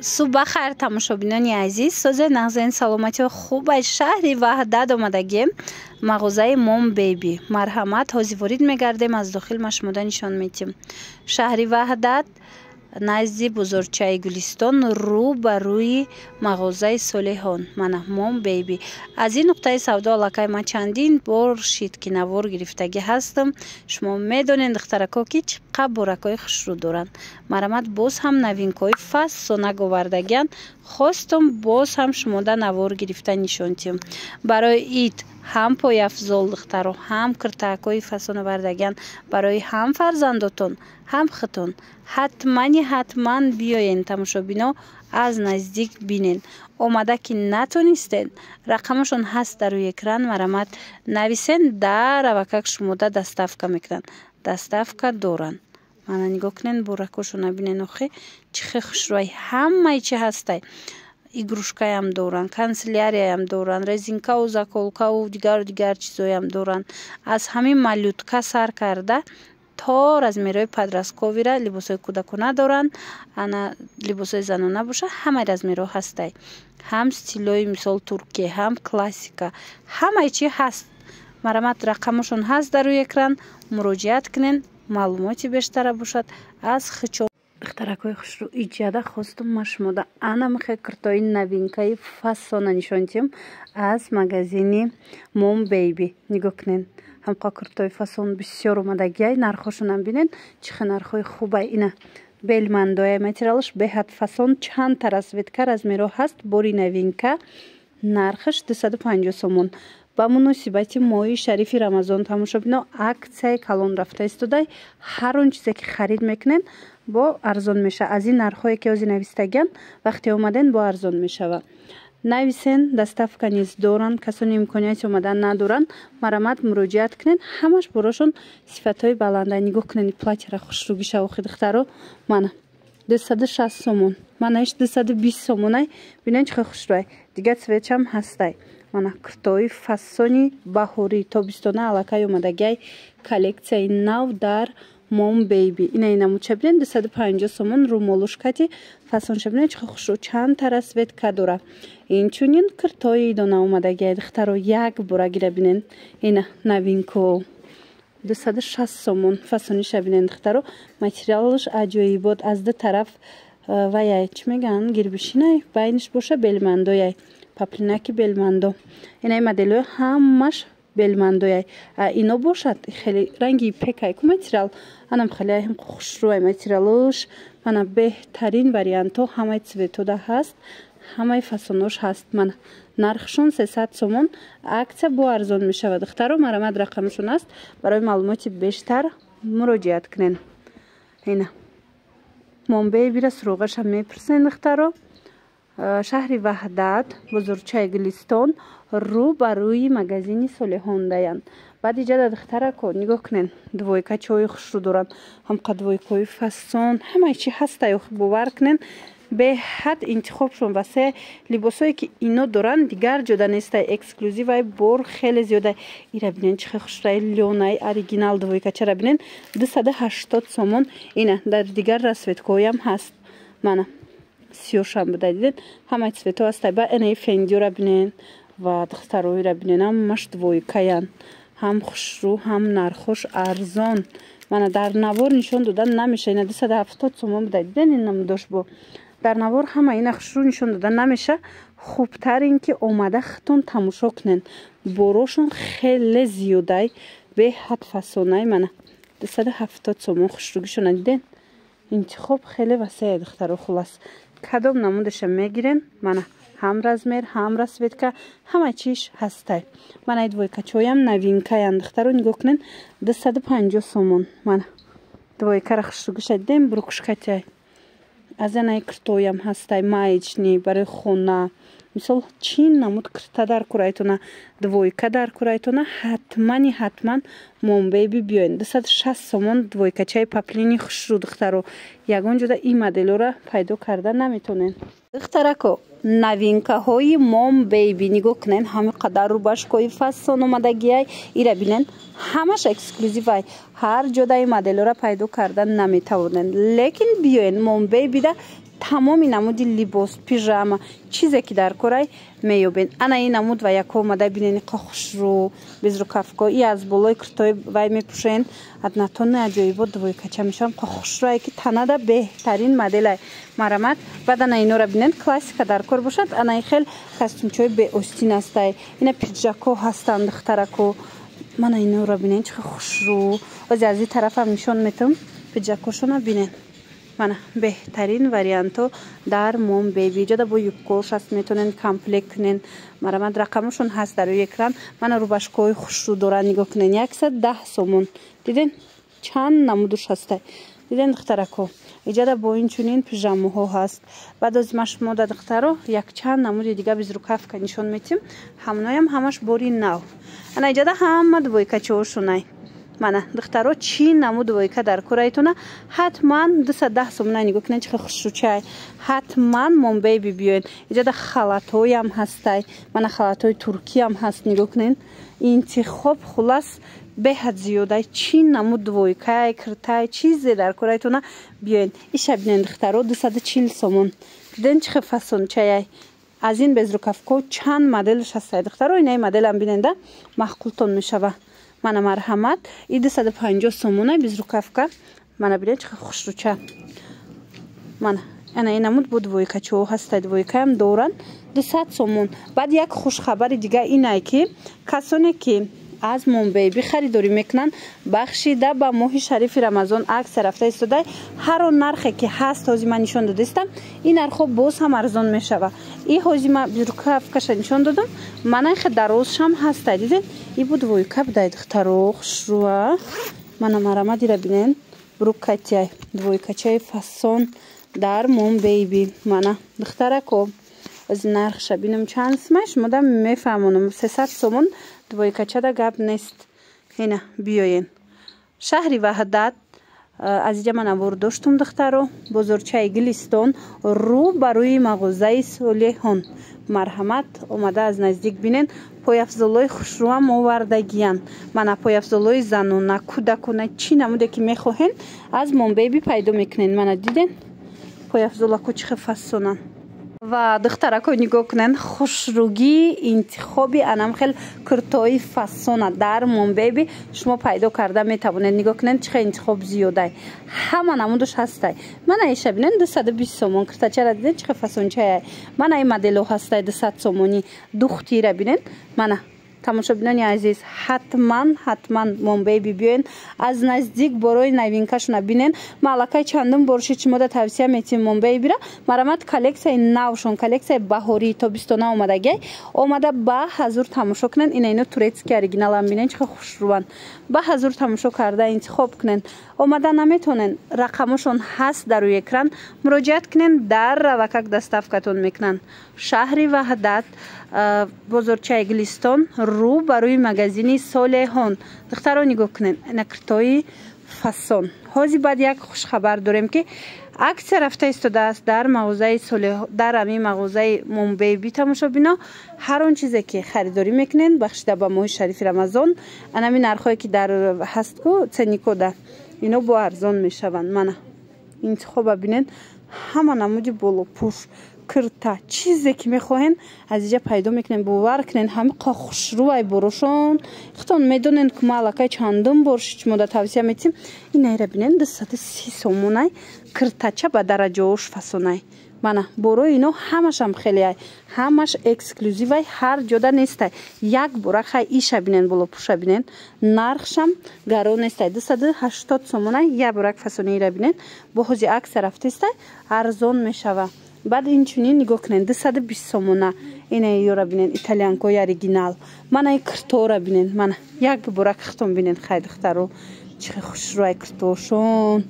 صبح خیر تماشابینان عزیز. سوز نغزین سلامتی و خوب از شهر وحدت آمدگیم. مغازه موم بیبی مرحمت حاضی ورید میگردیم. از داخل مشموده نشان میتیم. شهر وحدت نزدیک بزرگچه گلستان رو بر روی مغازه صالحان من موم بیبی. از این نقطه سودا علاقه ما چندین بار شید که نوار گرفتگی هستم. شما میدونین دخترکا که چقدر بورکای خوش رو دارن. مرحمت باز هم نوینکای فصل سونگ آوردگیان. خواستم باز هم شما ده نوار گرفته نشانتیم. برای اید هم پای افضل دختر و هم کرتاکای فسون آوردگیان. برای هم فرزنداتون هم خطون حتما بیاین تماشابینا از نزدیک بینین. اومده که نتونستین رقمشون هست در روی اکران. مرحمت نویسین در روکک شما ده دستافکا میکنن. دستافکا دورن من نگاه کنین بورکوشو نبینین. آخه چه خوشروی همه چی هسته. ایگروشکای هم دورن، کانسلیاری هم دورن، رزینکا و زاکولکا و دیگر چیزایی هم دورن. از همین مالوتکا سر کرده تا رزمیرای پدرسکوی را لباسای کودکانه دارن. انا لباسای زنانه باشه همه رزمیرا هسته. هم ستیلوی مثال ترکی هم کلاسیکا همه چی هست. مرحمت رقمشون هست در روی اکران. مراجعت کنین معلوماتی بیشتر باشد از خچو دخترکای خوش رو ایجاده خواستم مشموده انا مخی کرتای نوینکای فسانه نشانتیم از مگزینی موم بیبی. نگاه کنین هم کرتای فسان بسیار اومدگی. نرخشون هم بینین چه نرخای خوبه. اینه بیلمندای متریالش به حد فسان چند ترسویدکر از میرو هست. بوری نوینکه نرخش 250 سومون. با مناسبت ماه شریف رمضان تماشابینا اکسای کلان رفته استودای هر اون چیزی که خرید میکنین با ارزان میشه. از این نرخایی که از نویستگن وقتی اومدن با ارزان میشه. نویسین دستافکا نیز دورن. کسانی امکانیت اومدن ندارن مرحمت مراجعت کنین. همش براشون صفتای بلنده. نگاه کنین پلاچ را خوش رو گیشه و خدخترو من 260 سومون منش 220 سومونه. بینین چه خوش روی دیگه سویچ هم هسته. من کرتای فسانی بهاری تابستانه علاقه اومدگی کلکسیای نو در موم بیبی. اینا مچبلین 250 سومون رو مولوشکاتی فسان شبلین چه خوش رو چند ترسوید که داره. این چونین کرتای دانه اومدگی دخترو یک بورا گیره بینین. اینا نوینکو 260 سومون فسانی شبلین دخترو متریالش عجایبات. از ده طرف و چی میگن گیربشینه بینش باشه بلمندوی پاپلینکی بلمندو. اینای مدلو همش بلمندوی اینا باشد. خیلی رنگی پکای که متریال انم خیلی هم خوش روی متریالش. من بهترین وریانتو همه چیزتو ده هست. همه فسانوش هست. من نرخشون 300 سومون عکس با ارزان میشه و دخترو مرحمت رقمشون است. برای معلوماتی بیشتر مراجعت کنین. اینا موم بیبی را سروغش هم میپرسین دخترو. شهر وحدت بزرگچه گلستان رو بر روی مگزینی صالحان دیان. بعد ایجا دختره که نگاه کنین دویکه چای خوش رو دارن. هم دویکای فسان همه چی هسته. یا باور کنین به حد انتخابشون واسه لباسایی که اینا دارن دیگر جدا نیسته. اکسکلوزیو بور خیلی زیاده. ایره بینین چه خوش رای لیونای اوریجینال دویکه چرا بینین 280 سومون. اینه در دیگر رسویدکوی هم هست. منه سیوش هم بده دیدین همه چیزتو هسته. با اینه فندیو را بینین و دختروی را بینین هم مشت ویکایان هم خوش رو هم نرخوش ارزان. من در نوار نشون دادن نمیشه. اینه 270 سومون بده دیدین. این نموداش با در نوار همه این خوش رو نشون دادن نمیشه. خوبتر این که اومده خطون تماشا کنین. بروشون خیلی زیاده به حد فسانه. من 270 سومون خوش رو گیشون دیدین. انتخاب خیلی وسیعه دخترو. خلاص کدام نمودش میگیرین. من هم رزمیر هم رسویدکه همه چیش هسته. من اید ویکه چویم نوینکه اندختر رو نگاه کنین 250 سومون. من دویکه را خشتگوش دیم بروکشکتی از این ای کرتویم هسته. مایچنی برای خونه مثال چین نمود کرتا در کرایتونه دویکه در کرایتونه حتما موم بیبی بیاین. 260 سومون دویکه چای پاپلینی خوش رو دخترو. یگان جدا این مدلو را پیدا کرده نمیتونین. دخترکو نوینکه های موم بیبی نگاه کنین همه قدر رو باش کوی فسان اومدگی های ایره بینین همش اکسکلوزیو های. هر جدا این مدلو را پیدا کردن نمیتونین. لیکن بیاین موم بیبی ده тамоми намуди либос, пижама, чизе ки дар кӯрай меёбен. Ана ин намуд ва яко омада бинен иқа хушрӯ безрукавко. И аз болои куртои вай мепӯшен. Аднатони аҷоибот двойкача мешавам. Қа хушрӯае ки танада беҳтарин моделай. Марамат. Баъд ана инора бинен классика дар кор бошад. Ана и хел костюмчои беостин астай. Ина пиджако ҳастанд духтарако. Мана инора бинен чихе хушрӯ. Ози аз ин тарафам нишон метавам. Пиджакошона бинен. Мана беҳтарин варианто дар Mom Baby. Ҷода бо юбкош аст метонен комплект кунен. Марамат рақамошон ҳаст дар рӯи экран. Мана рубашкаҳои хушрӯ дора нигоҳ кунен. 110 сомон. Диден чанд намудуш ҳастай. Диден духтарако. Иҷода бо инчунин пижамаҳо ҳаст. Баъд аз ма шумо да духтаро якчанд намуди дига безрукавка нишон метим. Ҳамноям ҳамаш бори нав. Ана иҷода ҳама двойкачаошунай. Мана духтаро чи намуд двойка дар кӯрайтона ҳатман 210 сомона нигоҳ кунен чихе хушрӯчай. ҳатман Mom Baby биёен. иҷода халатҳоям ҳастай. Мана халатҳои туркиям ҳаст нигоҳ кунен. Интихоб хулас беҳад зиёдай. Чи намуд двойкай, киртай, чизе дар кӯрайтона биёен. Иша бинен духтаро 240 сомон. Диден чихе фасончаяй. Аз ин безрукавко чанд моделш ҳастай духтаро. Инаи моделам биненда маҳқултон мешава. Мана марҳамат. И 250 сомона безрукавка. Мана бинен чихе хушрӯча. Мана ана ин намуд бо двойкачаҳо ҳастай. Двойкаам доран 200 сомон. Баъд як хушхабари дига инай ки касоне ки аз Mom Baby харидорӣ мекунанд бахшида ба моҳи шарифи Рамазон аксия рафта истодай. ҳар он нархе ки ҳаст ҳозир ман нишон додистам ин нархҳо боз ҳам арзон мешава. И ҳозир ман безрукавкаша нишон додам. Мана хе дарозшам ҳастай. Диден и бу двойка будай духтаро хушрӯа. Мана марамадира бинен брукатяй двойкачаи фасон дар Mom Baby. Мана духтарако ози нархша бинам чанд смай шумода мефаҳмонам 300 сомон двойкачада гап нест. Ина биёен. Шаҳри Ваҳдат аз иҷа ман авор доштум духтаро. Бозорчаи Гилистон рӯ ба рӯи мағозаи Солеҳон. Марҳамат омада аз наздик бинен. Пойафзолои хушрӯам овардагиян. Мана пойафзолои занона, кӯдакона чӣ намуде ки мехоҳен аз Mom Baby пайдо мекунен. Мана диден пойафзолако чихе фасонан. Ва духтарако нигоҳ кунен хушрӯгӣ интихоби анам хел куртои фасона дар Mom Baby шумо пайдо карда метавонед. нигоҳ кунен чихе интихоб зиёдай. ҳама намудаш ҳастай. Мана иша бинен 220 сомон. куртачара диден чихе фасончаяй. Мана и модело ҳастай 200 сомони. духтира бинен. Мана тамошобинони азиз ҳатман Mom Baby биёен аз наздик борои новинкашона бинен. ма аллакай чандум бор шумо тавсия метим Mom Baby-ра. марамат коллексияи навшон, коллексияи баҳории тобистона омадагай омада ба ҳазур тамошо кунен. ина ино турецки оригиналам бинен чихе хушрӯан. ба ҳазур тамошо карда интихоб кунен. омада наметонен рақамошон ҳаст дар рӯи экран. муроҷиат кунен дар равакак доставкатон мекунанд. шаҳри Ваҳдат бозорчаи Гилистон рӯ ба рӯи магазини Солеҳон. духтаро нигоҳ кунен ина куртои фасон. ҳозир баъд як хушхабар дорем ки аксия рафта истодааст дар мағозаи Солеҳон. дар ҳамин мағозаи Mom Baby тамошобино ҳар он чизе ки харидорӣ мекунен бахшида ба моҳи шарифи Рамазон анами нархҳое ки дар ҳастку ценикода ино бо арзон мешаванд. мана интихоба бинен ҳама намуди болопӯш кирта чизе ки мехоҳен аз иҷа пайдо мекунен. бовар кунен ҳамиқа хушрӯай борошон хитон медонен ки ма аллакай чандум бор шумода тавсия метим. инайра бинен 230 сомонай киртача ба дараҷаош фасонай. мана борои ино ҳамашам хелеай ҳамаш эксклюзивай ҳар ҷода нестай. як бора хай иша бинен болопӯша бинен нархшам гарон нестай 280 сомонай як борак фасониира бинен бо ҳози аксия рафтестай арзон мешава. баъд инчунин нигоҳ кунен 220 сомона. ина ёра бинен италиянкои оригинал. мана и киртора бинен. мана як борак хитон бинен хай духтаро чихе хушрӯай киртошон.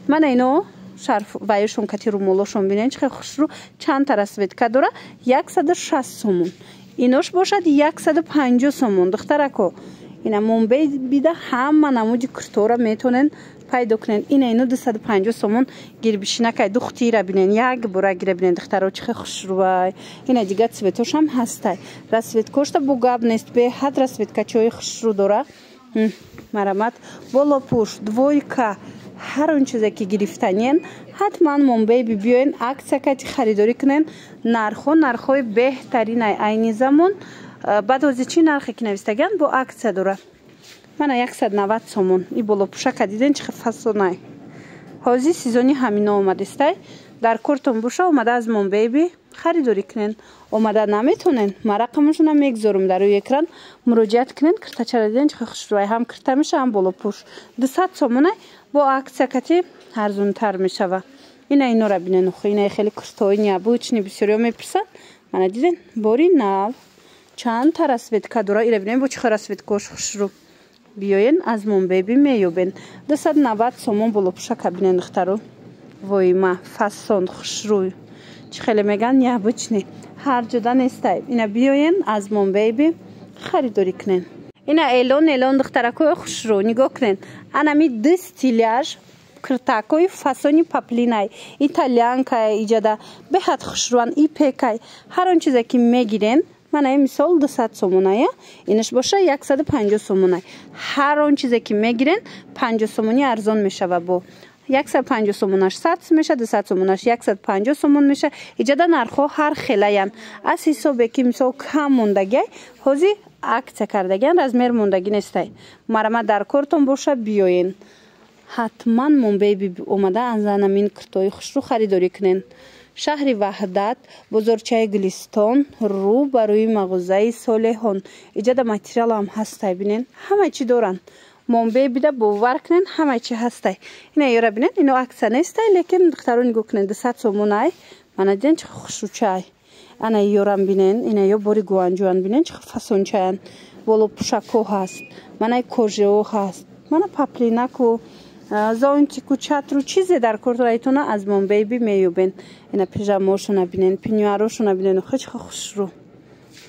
мана ино шарф ваёшон кати румолошон бинен чихе хушрӯ чанд та расветка дора 160 сомон. инош бошад 150 сомон. духтарако ина Mom Baby-да ҳама намуди киртора метонен пайдо кунен. ина ино 250 сомон гирбишинакай духтира бинен як бора гира бинен духтаро чихе хушрӯай. ина дига цветошам ҳастай. расветкошта бо гап нест беҳад расветкачаҳои хушрӯ дора. марамат болопӯш двойка هر اون چیزی که گرفتنین حتما مام بیبی بیاین عکسکتی خریداری کنین. نرخوی بهترین عین زمان. بعد از چی نرخی که نوشتگن با عکس داره. من 190 سومون. این بالا پوشک دیدین چه فسونای. حاضی سیزونی همین آمده است. در کورتون باشه اومده از مام بیبی خریداری کنین. اومده نمیتونین ما رقمشون هم میگذارم در روی اکران مراجعت کنین. کرتا چرا دیدین چه خوشروی هم کرتا میشه هم بالا پوش 200 سومونه با عکسکتی ارزون تر میشه. و اینا را ببینین. اینا خیلی کرتای نیابوچنی بسیاری میپرسن. من دیدین باری نو چند تا رسویدکا داره. اینا ببینین با چه رسویدکاش خوشرو بیاین از مام بیبی میوبین. 290 سومون بالا پوشک ببینین دخترو. وای ما فسون خوشروی چه خیلی میگن نیابوچنی هر جدا نیستای. اینا بیاین از مام بیبی خریداری کنین. اینا اعلان دخترکوی خوشرو نگاه کنین. انمی دو استیلیاژ کرتاکوی فاسونی پاپلینای ایتالیانکای ایجادا به حد خوشروان ای پیکای هر اون چیزی که میگیرین. من این مثال 200 سومونه اینش باشه 150 سومونه. هر اون چیزی که میگیرین 50 سومونی ارزان میشه و با 150 سومونش 100 میشه 200 سومونش 150 سومون میشه. ایجادا نرخو هر خیلیان از حسابی که مثال کم موندگی حوزی عکس کردگن از مر موندگی نیسته. مرا در کورتون باشه بیاین. حتما مام بیبی اومده انزانمین کرتای خوش رو خریداری کنین. شهر وحدت بزرگچه گلیستان رو بروی مغازه صالحان. ایجاد ماتریال هم هسته بینین. همه چی دارن. مام بیبی ده باور کنین همه چی هسته. اینا یارا بینین اینو عکس نیسته لیکن دخترون نگاه کنین 200 سومونه. من دیدن چه خوشو چای. انا یارم بینین اینا یا باری گوانجوان بینین چه فسون چاین. ولو پوشاکو هست. من کوژو هست. من پاپلیناکو زاونتیکو چترو چیزی در کورتایتونا از مام بیبی میوبین. اینا پیژاماشون ببینین پینیواروشون ببینین خیلی خوش رو.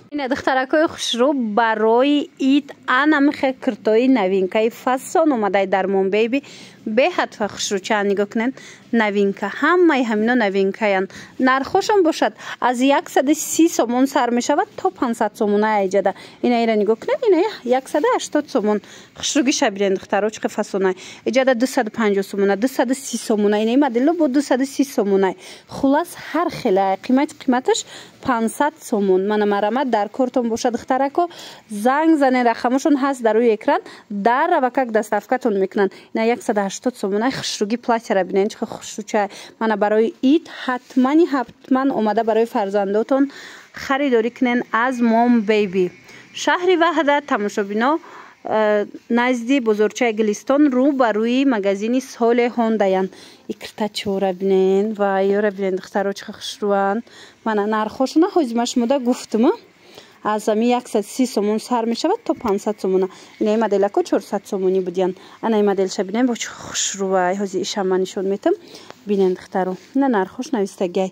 اینا دخترکای خوش رو برای اید انا میخه کرتای نوینکای فسون اومده در مام بیبی به حد خوش رو چند نگاه کنین. نوینکا همه همینا نوینکایان. نرخوشم باشد از 130 سومون سر میشود تا 500 سومونه ایجاده. اینا ایرا نگاه کنین. اینا 180 سومون خوشروگی شبیرین دخترها چه فسونه ایجاده 250 سومونه 230 سومونه. اینا مدلو با 230 سومونه. خلاص هر خیلی قیمتش 500 سومون. من مرامت در کورتون باشد دخترکو زنگ زنه رقمشون هست در روی اکران در روکک دستافکتون میکنن. اینا 180 سومونه خوشروگی پلاس را ببینین چه خوشروچه. من برای اید حتما اومده برای فرزنداتون خریداری کنین از مام بیبی. شهر وحدت تماشابینا نزدی بزرگچه گلیستان رو بروی مگزینی صالحان دیان. ایکرتا چورا بینین و یورا بینین دخترها چه خوشروان. من نرخوشون حجمش مده گفتم از همی 130 سومون سر می شود تا 500 سومونه. این مدل کو 400 سومونی بودین. انا این مدل شبینن با چه خوش روی هزی ایشمانیشون میتم بینن دخترو. نه نرخوش نویسته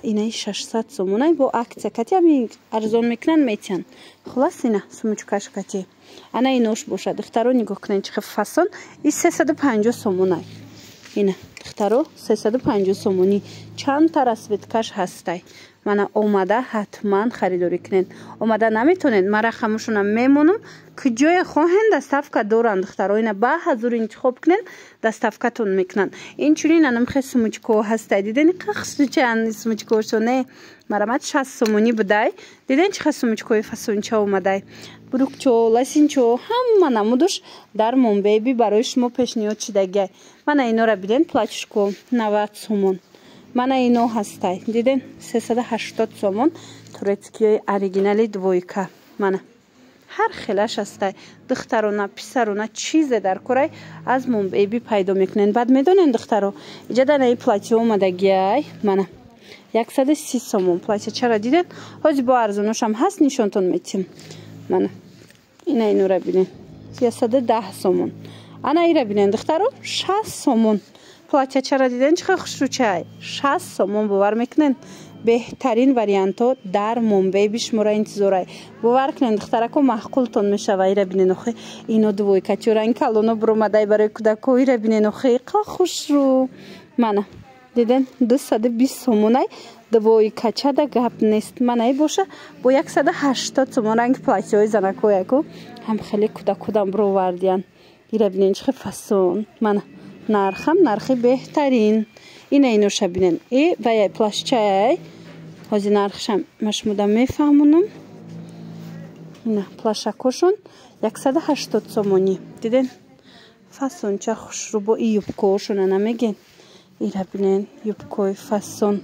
اینای 600 سومونه با عکس کتی همی ارزون میکنن میتین. خلاص اینا سموچکاش کتی. انا اینوش باشه دخترو نگاه کنین چه فسون. این 350 سومونه. اینا دخترو 350 سومونی چند تا رسویدکش هسته. من اومده حتما خریداری کنین. اومده نمیتونین من رقمشون میمونم که جای خواهند دستافکه دارن دخترها. اینا با حضور انتخاب کنین دستافکتون میکنن. اینجوری نمیخه سموچکو هسته. دیدین قخصی چند سموچکوشونه مرامت 60 سومونی بوده. دیدین چه سموچکوی فسونچه اومده. بروکچو لاسینچو همه نمودش در مام بیبی برای شما پیشنهاد شده. من اینا را بیدین پلاچشکو 90 سومون. من اینو هسته. دیدین 380 سومون تورецький оригинали двойка. من هر خیلش هسته. دخترونه پسرونه چیز در کره از مام بیبی پیدا میکنین. بعد میدونین دخترو ایجاده این پلاچه اومده گیای من 130 سومون پلاچه چرا دیدین حاج با ارزونش هم هست نشونتون میتیم. من اینو را ببینین 310 سومون. انا ایرا ببینین دخترو 60 سومون پلاچه چرا دیدین چه خوش رو چای 60 سومون باور میکنین. بهترین وریانتو در مام بیبی شما را انتظاره. باور کنین دخترکو معقولتون میشه و ایرا ببینین اخی اینو دویکا چرا این کالونو برومده برای کودکو ایرا ببینین اخی خوش رو. من دیدین 220 سومونه دویکا چه ده گپ نیست. من ای باشه با 180 سومون رنگ پلاچه های زنکو یکو هم خیلی کودکودم برو وردیان. ایرا ببینین چه فسون. من нархам нархи беҳтарин. Иношо бинен. Ваяй плашчаи ҳози нархшам машмуда мефаҳмунам. Ина плашакошон 180 сомонӣ. Диден? Фасонча хушрубо и юбкошон ана меген. Ира бинен юбкои фасон.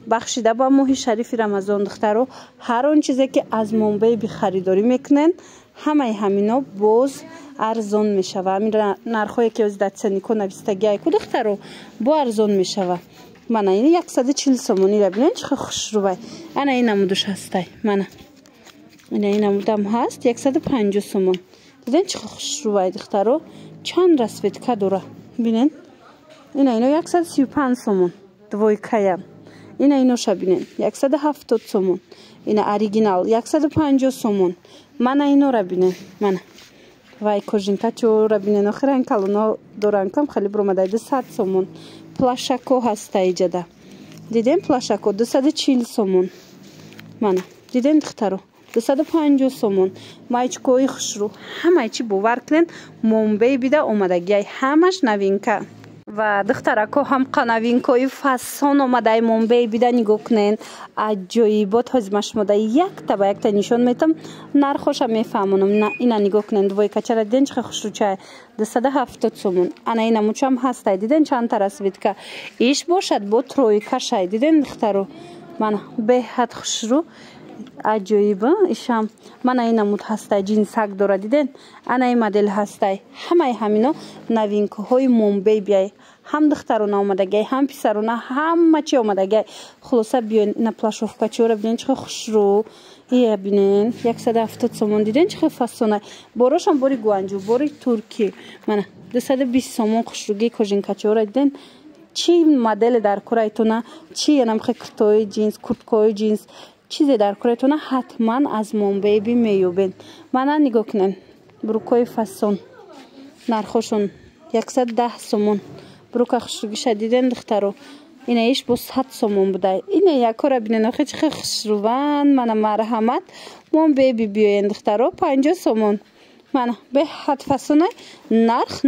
бахшида ба моҳи шарифи рамазон духтаро ҳар он чизе ки аз Момбейби харидорӣ мекунен ҳамаи ҳамино боз арзон мешава. Ҳамин нархҳое ки датсанико навистагӣ айку духтаро бо арзон мешава. Мана ин 140 сомон. Ира бинен чӣ хушрубай. Ана ин намудуш ҳастай. Мана ина ин намудам ҳаст 150 сомон. Диден чӣ хушрубай духтаро. Чанд расветка дора. Бинен. Ина 135 сомон. Двойкаям. Иноша бинен 170 сомон. Ина оригинал 150 сомон. Мана инора бинен. Мана вай кожинкачора бинен охиран калуно доранкам хали бромадай 200 сомон. Плашако ҳаста иҷада. Диден плашако 240 сомон. Мана диден духтаро 250 сомон. Майчкои хушру ҳамаи чи бовар кунен Момбей бида омадагиай ҳамаш навинка. Ва духтарако ҳам новинкои фасон омадаи Момбей бида нигоҳ кунен. аҷоибот ҳози машмуда якта ба якта нишон метам. нархоша мефаҳмонам. Ина нигоҳ кунен двойкачара диден чӣ хушручай 270 сомон. Ана ина мучам ҳастай. Диден чанд расветка. Иш бошад бо тройкашай. Диден духтаро. Мана беҳад хушру аҷоиба ишам. Мана ина муд ҳастай ҷинсак дора. Диден ана ин модел ҳастай. ҳамаи ҳамино новинкаҳои Момбей биай. ҳам духтарона омадагиай ҳам писарона ҳама чи омадагиай. хулоса биён ина плашовкачора бинен чӣ хушру. ия бинен 170 сомон. Диден чӣ фасонай. борошам бори гуанҷу бори турки. Мана 220 сомон хушруги кожинкачора. Диден чи модели дар курайтона чи янамхе куртои ҷинс курткои ҷинс чизе дар курайтона ҳатман аз Момбейби меёбен. Мана нигоҳ кунен брукои фасон нархошон 110 сомон. брука хушругиша диден духтаро. ина иш бо 100 сомон будай. ина якора бинен охи чӣ хушруван. Мана марҳамат Момбейби биёен духтаро 50 сомон. Мана беҳад фасонай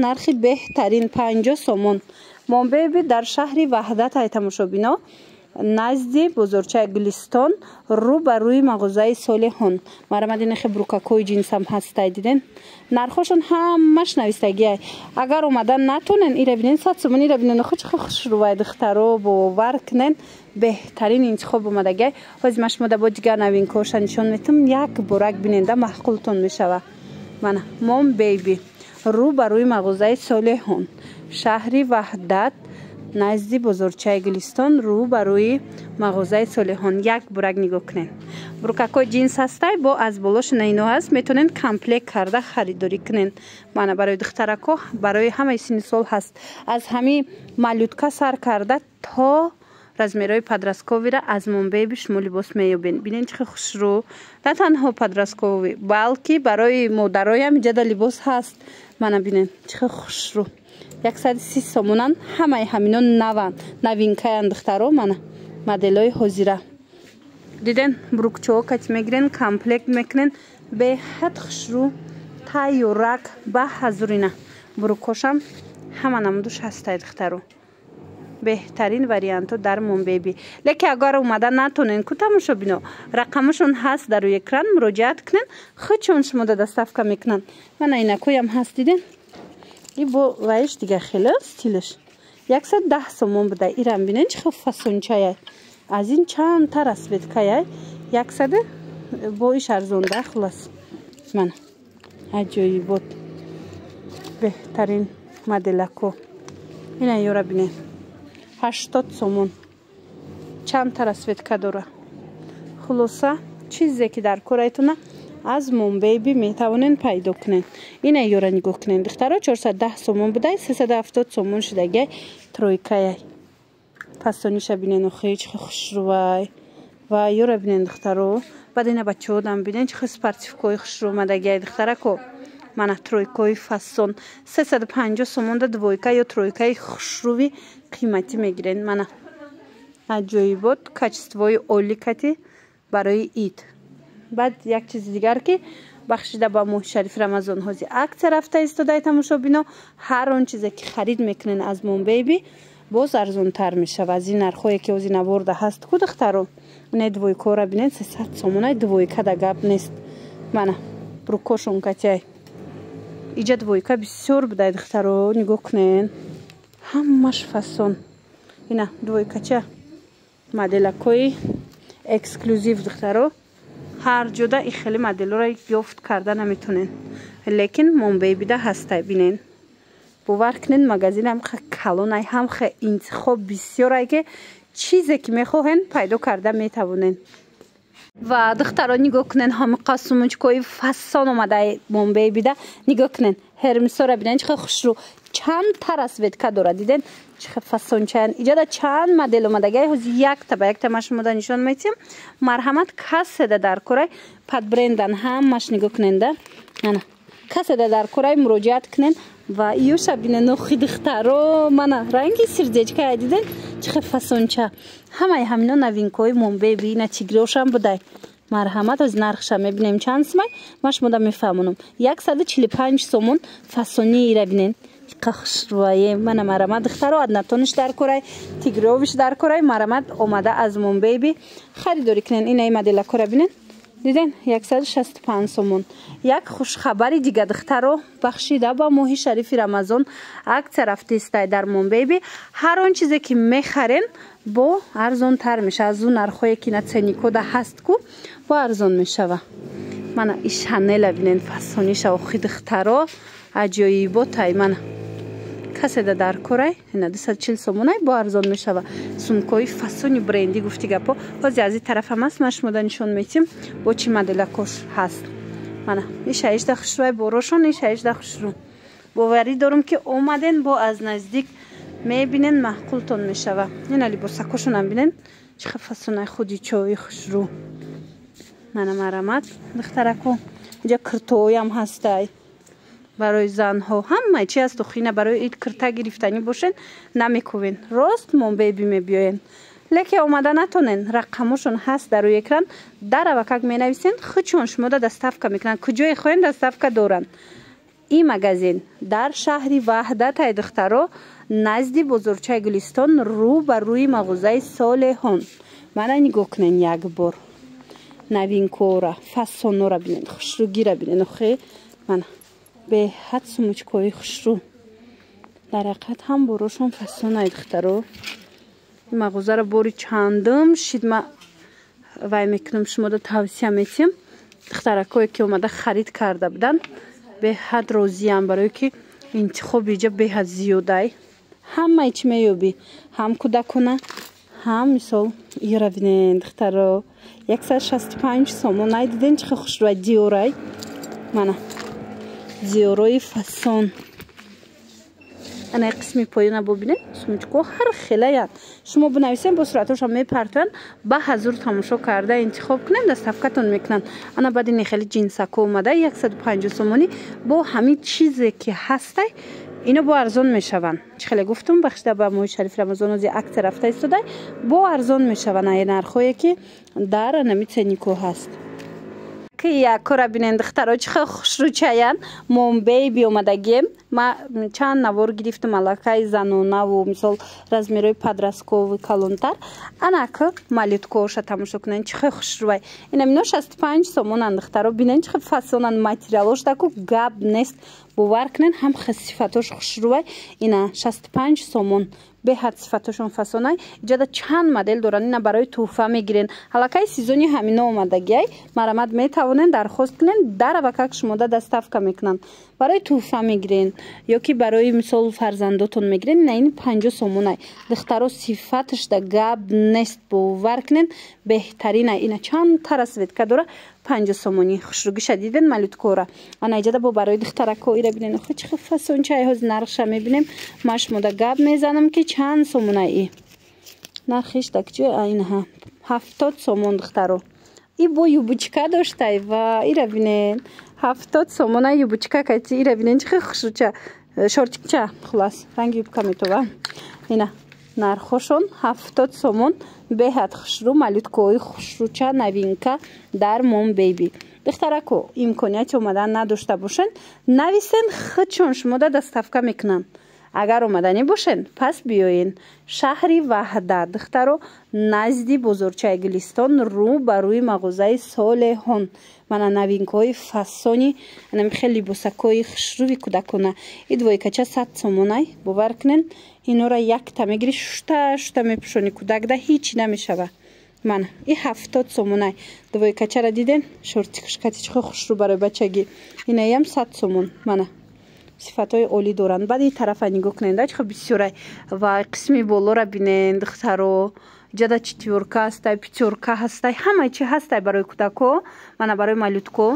нархи беҳтарин 50 сомон. Момбейби дар шаҳри Ваҳдат ай тамошобино назди бозорчаи Гулистон рӯ ба рӯи мағозаи Солиҳон. Марамадинахе брукакои ҷинсам ҳастай. Диден нархошон ҳамаш навистагиай. агар омадан натонен ира бинен 100 сомон. ира бинен охи чӣ хушрувай духтаро бовар кунен беҳтарин интихоб омадагиай. ҳози машмуда бо дигар новинкаоша нишон метам. як борак биненда маҳқултон мешава. Мана Момбейби рӯ ба рӯи мағозаи Солиҳон шаҳри Ваҳдат назди бозорчаи Гулистон рӯ ба рӯи мағозаи Солиҳон. як бурак нигоҳ кунен. брукакои ҷинс ҳастай бо аз болошина ино ҳаст. метонен комплект карда харидорӣ кунен. мана барои духтарако барои ҳамаи синни сол ҳаст. аз ҳами малютка сар карда то размерои подростковира аз Момбейби шумо либос меёбен. бинен чӣ хушрӯ. на танҳо подросткови балки барои модароям иҷада либос ҳаст. мана бинен чӣ хушрӯ. 130 сомонан. ҳамаи ҳамино наван новинкаян духтаро. мана моделҳои ҳозира. диден брукчао кати мегирен комплект мекунен беҳад хушрӯ тайёрак ба ҳазурина. брукошам ҳама намудуш ҳастай духтаро. беҳтарин варианто дар Момбейби. леки агар омада натонен ку тамошобино рақамашон ҳаст дар рӯи экран муроҷиат кунен. худшон шумода доставка мекунанд. мана инакоям ҳаст. диден и бо ваиш дига хеле стилш 110 сомон будай. ирам бинен чӣ фасончаяй. аз ин чандта расветкаяй 100 бо иш арзонда хулас. мана аҷоибот беҳтарин моделако. ина ёра бинен 80 сомон. чандта расветка дора. хулоса чизе ки дар корайтона аз Момбейби метавонен пайдо кунен. ина ёра нигоҳ кунен духтаро 410 сомон будай 370 сомон шудагиай тройкаяй. фасониша бинен охи чӣ хушрувай. ва ёра бинен духтаро. баъд ина бачаодам бинен чӣ спортивкои хушрӯ омадагиай духтарако. мана тройкои фасон 350 сомонда двойка ё тройкаи хушрӯви қиматӣ мегирен. мана аҷоибот качествои олӣ кати барои ид. баъд як чизи дигар ки بخشیده با موه شریف رمضان هازی عکس رفته ایستاده تماشا بینا. هر اون چیزی که خرید میکنین از مون بیبی باز ارزون تر میشه و از این نرخایی که از این آورده هست کو دخترو. نه دویکا را بینین 300 سومون دویکا دا گپ نیست. منه بروکوشون کتای اینجا دویکا بسیار بوده دخترو. نگاه کنین همش فسون. اینا دویکا چه مدلکوی اکسکلوزیو دخترو. هر جدا این خیلی مدل را یافت کرده نمیتونین، لیکن مون بیبی ده هسته. بینین باور کنین مگزین هم خیلی کلون ای هم خیلی انتخاب بسیار ای که چیزی که میخواهن پیدا کرده میتوانین. و دختران نگاه کنین همه قسمونچکوی فسان اومده مون بیبی ده. نگاه کنین هرمسا را بینین چه خوش رو چند ترس ودکه داره. دیدین چه فسون چند اینجا ده چند مدل اومده گه هز یک تا به یک تا مش مدن نشون میتیم. مرحمت کسی ده در کره پد برندن هم مش نگاه کنین ده. نه کسی ده در کره مراجعت کنین و ایو شبینه نوخی دخترو. منه رنگی سرزیجکه دیدین چه فسون چه همه همینا نوینکوی مون بیبی نه تیگروش هم بوده. مرحمت از نرخش میبینیم چند سمای مش مدام میفهمونم 145 سومون فسونی ایره بینین قخش رویه. من مرحمت دخترو ادنتونش در کره تیگروش در کره مرحمت اومده از مون بیبی خریداری کنین. این ای مدل کره بینین دیدین 165 سومون. یک خوش خبری دیگه دخترو بخشیده با موه شریف رمضان عکس رفته است در مون بیبی. هر اون چیزی که میخرین با ارزون تر میشه از اون نرخایی که نتسنیکو ده هست کو با ارزون میشه. و من این شانل بینین فسونیش و خود دخترو عجایبا تای. من کسی ده در کره اینا 240 سومونه با ارزون میشه. و سومکوی فسونی برندی گفتی گپا باز از این طرف هم هست مش مدن نشون میتیم با چی مدلکوش هست. من این شایش ده خوش روی بروشون این شایش ده خوش رو باوری دارم که اومدن با از نزدیک میبینن محقولتون میشه. و این لباسکوشون هم بینن چه فسونه خودی چوی خوش رو. من مرحمت دخترکو اینجا کرتوی هم هسته برای زن ها همه چی از تو خینه برای این کرتا گرفتنی باشن نمیکوین راست مون بیبی میبیاین. لیکن اومده نتونن رقمشون هست در روی اکران در وکاک می نویسین خودشون شما دا دستافکا میکنن کجای خوین دستافکا دورن. این مگزین در شهری وحدت ای دخترو نزدی بزرگچه گلستان رو بر روی مغازه صالحان. من نگاه کنین یک بار نوین کورا فسونو را بینین خوش رو گیره بینین. خیلی من به حد سموچکوی خوش رو در حقیقت هم بروشون فسون ای دخترو. این مغازه را باری چندم شید ما وای میکنم شما دا توصیه میتیم. دخترکوی که اومده خرید کرده بودن به حد راضی هم برای که انتخاب اینجا به حد زیاده. همه ایچ میوبی هم کودکونه هم مثال ای را بینین دخترو 165 سومون. ای دیدین چه خوش روی دیورای منه دیوروی فسون. انا قسمی پایین ببینید سمچکو هر خیلی شما بنویسین با صورتش هم میپرتون با حضور تماشا کرده انتخاب کنین دستافکتون میکنن. انا بعد این خیلی جنسکو اومده 150 سومونی با همین چیزی که هسته اینو با ارزون میشون. خیلی گفتم بخشیده با موه شریف رمضان از عکس رفته ایستاده با ارزون میشون. این نرخایی که در نمیتنیکو هست که یک کار بینند دخترها چه خوش رو چاین مون بیبی اومدگیم. ما چند نوار گرفتم علاقه زنونه و مثال رزمیروی پدرسکو و کلونتر انا که مالیتکوش تماشا کنن چه خوش روی. این امینو 65 سومون دخترها بینن چه فسونن ماتریالوش دکو گاب نیست باور کنن هم خصیفتوش خوش روی. اینا 65 سومون به حد صفتشون فسونای اینجا چند مدل دارن. اینا برای توفه میگیرین حالاکه سیزونی همینا اومدگی مرحمت میتوانین درخواست کنین در وکاک شما دستافکا میکنن برای توفه میگیرین یا که برای مثال فرزنداتون میگیرین. نه این 50 سومونای دخترو صفتش ده گاب نیست باور کنین بهترینه. اینا چند ترسوید که داره 50 سومونی خوشروگی شدیدن ملوت کوره. انا اینجا با برای دخترکو ایره بینین خود چه فسون چه هز نرخش میبینیم ماش مده گاب میزنم که چند سومونه ای نرخش دکجه اینها 70 سومون دخترو. ای با یوبچکا داشته و ایره بینین 70 سومونه یوبچکا که ایره بینین چه خوشرو چه شورتیک چه خلاص رنگ یوبکا میتوه. اینا нархошон 70 сомон. Беҳад хушрӯ, малюткаҳои хушрӯча новинка дар Mom Baby. Духтарако имконияти омадан надошта бошен, нависен, худшон шумода доставка мекунанд. Агар омадани бошен, пас биёен шаҳри Ваҳдат, духтаро назди бозорчаи Гулистон, рӯ ба рӯи мағозаи Солеҳон. Мана новинкаҳои фасони анами хеле либосакҳои хушрӯви кӯдакона. И двойкача 100 сомонай. Бовар кунен, инора якта мегири шушта мепӯшони кӯдакда ҳичи намешава. Мана и 70 сомонай. Двойкачара диден? Шорти кушкати чихо хушрӯ барои бачагӣ. Инаям 100 сомон. Мана сифатҳои олӣ доранд. Баъд ин тарафа нигоҳ кунед, чихо бисёрай. Ва қисми болора бинен, духтаро ҷада четвёрка ҳастай, пятёрка ҳастай, ҳамаи чи ҳастай барои кӯдако, мана барои малютко.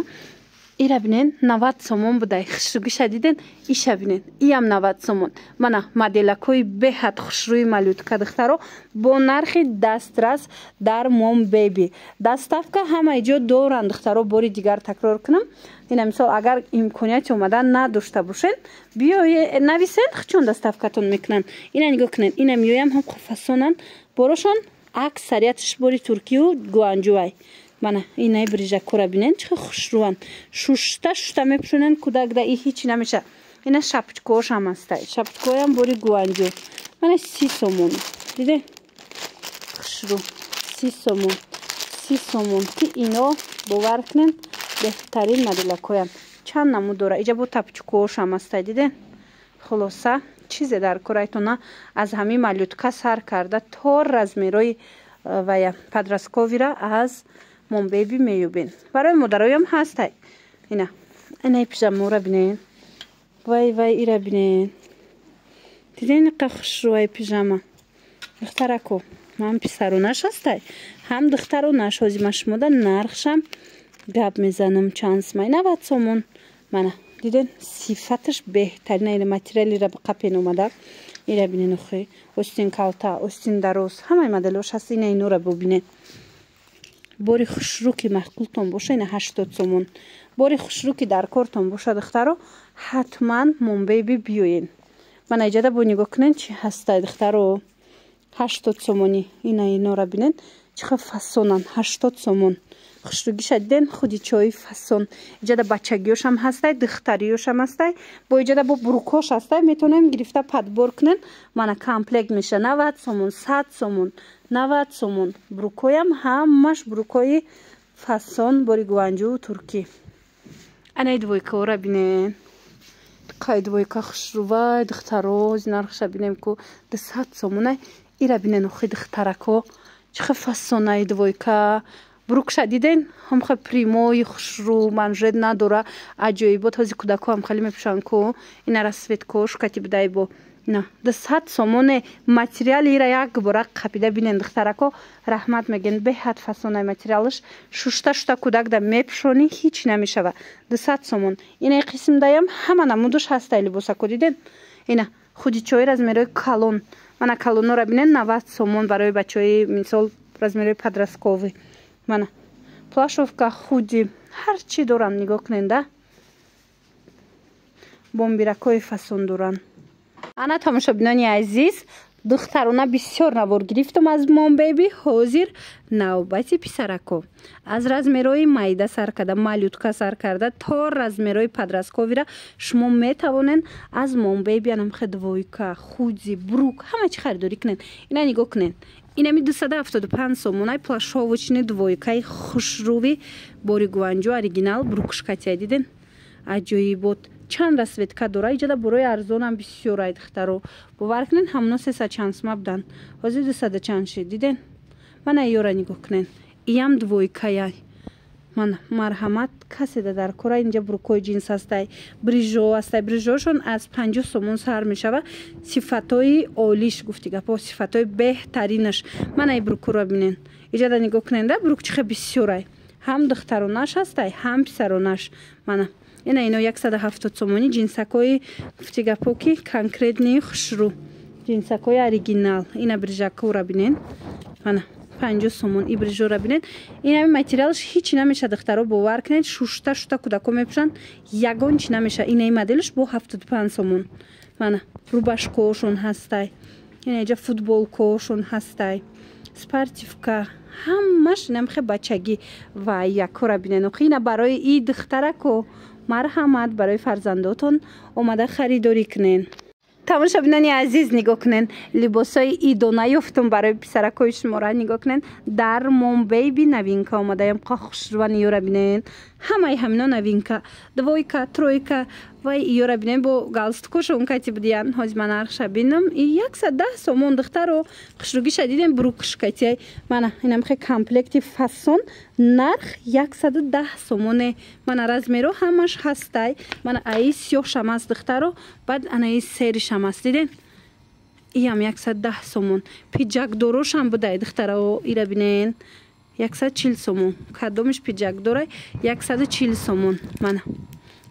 Ира бинен 90 сомон будай. Хушрӯгиша диден? Иша бинен. Иам 90 сомон. Мана моделакҳои беҳад хушрӯи малютка, духтаро бо нархи дастрас дар Mom Baby. Доставка ҳамаи ҷо доранд, духтаро бори дигар такрор кунам. Ина мисол агар имконияти омадан надошта бошен, биёе нависен, хучон доставкатон мекунанд. Ина нигоҳ кунен. Ина миёям ҳам фасонанд. Борошон аксариятш бори туркию гуанҷуай. Мана инаи брижакора бинен чихо хушрӯанд. Шушта мепӯшонанд кӯдакда, и ҳичи намеша. Ина шапочкаҳош ҳам ҳастай. Шапочкаҳоям бори гуанҷу. Мана 30 сомон. Диде? Хушрӯ 30 сомон. 30 сомон. Ки ино бовар кунен беҳтарин моделакҳоям. Чанд намуд дора. Иҷа бо тапочкаҳош ҳам ҳастай. Диде? Хулоса чизе дар корайтона аз ҳамин малютка сар карда то размерои вая подростковира аз Mom Baby меёбен. Барои модароям ҳастай. Инаи пижамаҳора бинен. Вай ира бинен. Диден ниқа хушрӯи пижама. Духтарако ҳам писаронаш ҳастай, ҳам духтаронаш. ҳозир ман шумода нархшам гап мезанам. чанд сомон? 90 сомон. Мана диден сифаташ беҳтарина. ина материалира ба қапен омада. Ира бинен охи. Остин калта, остин дароз, ҳамаи моделош ҳаст. ина инора бубинен. бори хушрӯ ки маъқултон боша, ина 80 сомон. бори хушрӯ ки дар кортон боша, духтаро ҳатман Mom Baby биёен. Мана иҷада бо нигоҳ кунен чи ҳастай, духтаро 80 сомони. ина инора бинен чихо фасонан. 80 сомон. хушрӯгиша диден? худи чои фасон. иҷада бачагиёш ҳам ҳастай, духтариёш ҳам ҳастай. бо иҷада бо бурукҳош ҳастай. метавонем гирифта падбор кунен. мана комплект меша 90 сомон, 100 сомон, 90 сомон. бурукҳоям ҳамаш бурукҳои фасон бори гуанҷу туркӣ. анаи двойкаҳора бинен. қай двойка хушрӯвай, духтаро нархша бинем ку 200 сомонай. ира бинен охи духтарако чихо фасонай двойка. бурукша диден? ҳамхо примои хушрӯ, манжет надора, аҷоибот. ҳозир кӯдакҳо ҳам хеле мепӯшанд ку ина расветкош кати будай бо 200 сомоне. материали ира як бора қапида бинен, духтарако раҳмат меген. беҳад фасонай материалаш. шушта кӯдакда мепӯшони ҳич намешава. 200 сомон. инаи қисмдаям ҳама намудаш ҳастай либосако. диден? ина худи чои размерои калон. мана калонора бинен 90 сомон барои бачаҳои мисол размерои подростковӣ. мана плашовка худи ҳарчи доранд. нигоҳ кунен да. бомбиракҳои фасон доранд. ана тамошобинони азиз, духтарона бисёр навор гирифтам аз Mom Baby. ҳозир навбати писарако. аз размерои майда сар карда, малютка сар карда то размерои подростковира шумо метавонен аз Mom Baby анамхе двойка, худи, брук ҳама чи харидорӣ кунен. ина нигоҳ кунен. инами 275 сомонай плашовочни двойкаи хушрӯви бори гуанҷу оригинал брукшкатия. диден? аҷоибот. чанд расветка дора. иҷада борои арзонам бисёрай, духтаро бовар кунен. ҳамно 300 чанд сома будан. ҳозир 200 чанд шид. диден? мана ёра нигоҳ кунен. иям двойкаяй. мана марҳамат каседа дар кора. инҷа брукои ҷинс ҳастай, брижо ҳастай. брижошон аз 50 сомон сар мешава. сифатҳои олиш гуфти гапо, сифатҳои беҳтаринаш. мана и брукуро бинен. иҷада нигоҳ кунен да. брук чихе бисёрай. ҳам духтаронаш ҳастай, ҳам писаронаш. мана ина ино 170 сомони ҷинсакҳои гуфти гапо ки конкретни хушрӯ. ҷинсакҳои оригинал. ина брижакора бинен. мана 50 сомон. и брижора бинен. инами материалш ҳичи намеша, духтаро бовар кунед. шушта кӯдако мепӯшанд. ягон чи намеша. инаи моделш бо 75 сомон. мана рубашкаҳошон ҳастай. اینجا فوتبولکاشون هسته، спортивка ҳамаш намхе бачагӣ ва якора бинен. Охина барои и духтарако марҳамат барои фарзандотон омада харидорӣ кунен. тамошобинони азиз нигоҳ кунен, либосои идона ёфтум барои писаракои шумора. нигоҳ кунен, дар Mom Baby новинка омадаям. хушрува иёра бинен, ҳамаи ҳамино новинка, двойка, тройка ва иёра бинен бо галстукошон кати будиян. ҳозир ман нархша бинам 110 сомон. духтаро хушругиша дидем брукш кати мана инам хе комплекти фасон нарх 110 сомоне. мана размеро ҳамаш ҳастай. мана аи сиёҳ шамас духтаро, баъд анаи сери шамас диден иам 110 сомон. пиҷакдорошам будай духтаро ира бинен 140 сомон. кадомиш пиҷакдорай 140 сомон. мана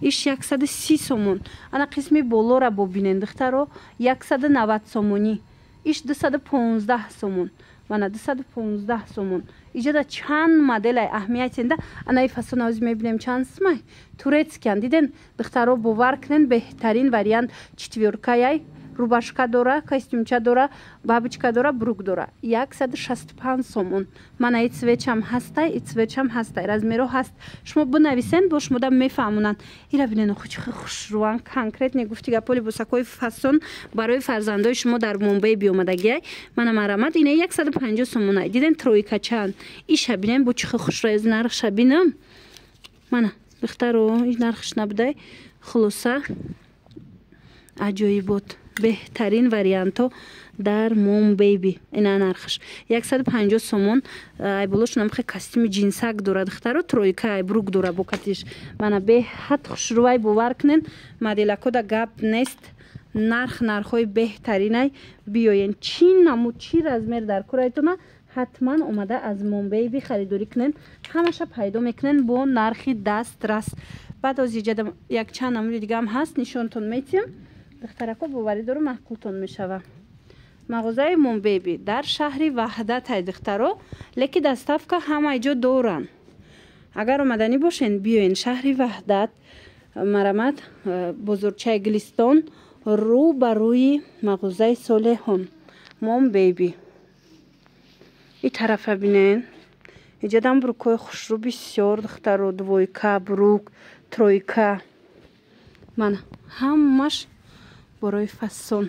иш 130 сомон. ана қисми болора бобинен духтаро 190 сомонӣ. иш 215 сомон. мана 215 сомон. иҷода чанд моделай аҳамиятенда анаи фасон ҳозир мебинем чанд смай турецкиан диден духтаро бовар кунен беҳтарин вариант. четвёркаяй рубашка дора, костюмча дора, бабочка дора, брук дора 165 сомон. мана и цвечам ҳастай, и цвечам ҳастай. размеро ҳаст. шумо бинависен бо шумода мефаҳмонанд. ира бинен охи хушруван конкретне гуфти гаполи босакои фасон барои фарзандои шумо дар Mom Baby омадагиай. мана марамат ина 150 сомонай. диден тройка чанд. иша бинен бо чихи хушрай нархша бинам. мана духтаро ин нархш набудай. хулоса аҷоибот беҳтарин вариантҳо дар Mom Baby. ина нархш 150 сомон. ай болошунам хе костюми джинсак дора духтаро тройка ай брук дора бо катиш. мана беҳад хушрувай бовар кунен. моделакода гап нест. нархҳои беҳтаринай биёен. чӣ намуд чӣ размер дар курайтона ҳатман омада аз Mom Baby харидорӣ кунен. ҳамаша пайдо мекунен бо нархи дастрас. баъд аз иҷада якчанд намуди дигам ҳаст нишонтон метиҳам. духтарако боваридору маҳқултон мешава. мағозаи Mom Baby дар шаҳри ваҳдатай духтаро, леки доставка ҳама иҷо доранд. агар омаданӣ бошен биёен шаҳри ваҳдат, марамат бозорчаи Гулистон рӯ ба рӯи мағозаи Солеҳон Mom Baby. ин тарафа бинен иҷодам брукои хушрӯ бисёр духтаро двойка, брук, тройка. мана ҳамаш барои фасон.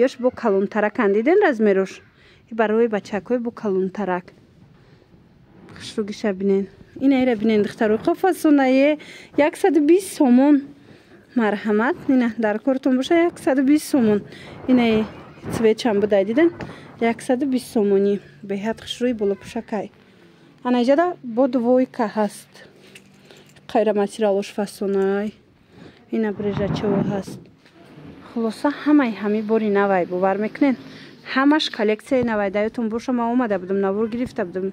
ёш бо калонтаракан диден размерош. барои бачакҳои бо калонтарак. хушругиша бинен. ина ира бинен духтаро қо фасонае 120 сомон. марҳамат ина дар кортон боша 120 сомон. ина цвечам будай диден 120 сомонӣ. беҳад хушрӯи болопӯшакай. ана иҷада бо двойка ҳаст. қайра материалош фасонай. ина брежачао ҳаст. хулоса ҳамаи ҳами бори навай бовар мекунен. ҳамаш коллексияи навай. даётон боша ман омада будам навор гирифта будам.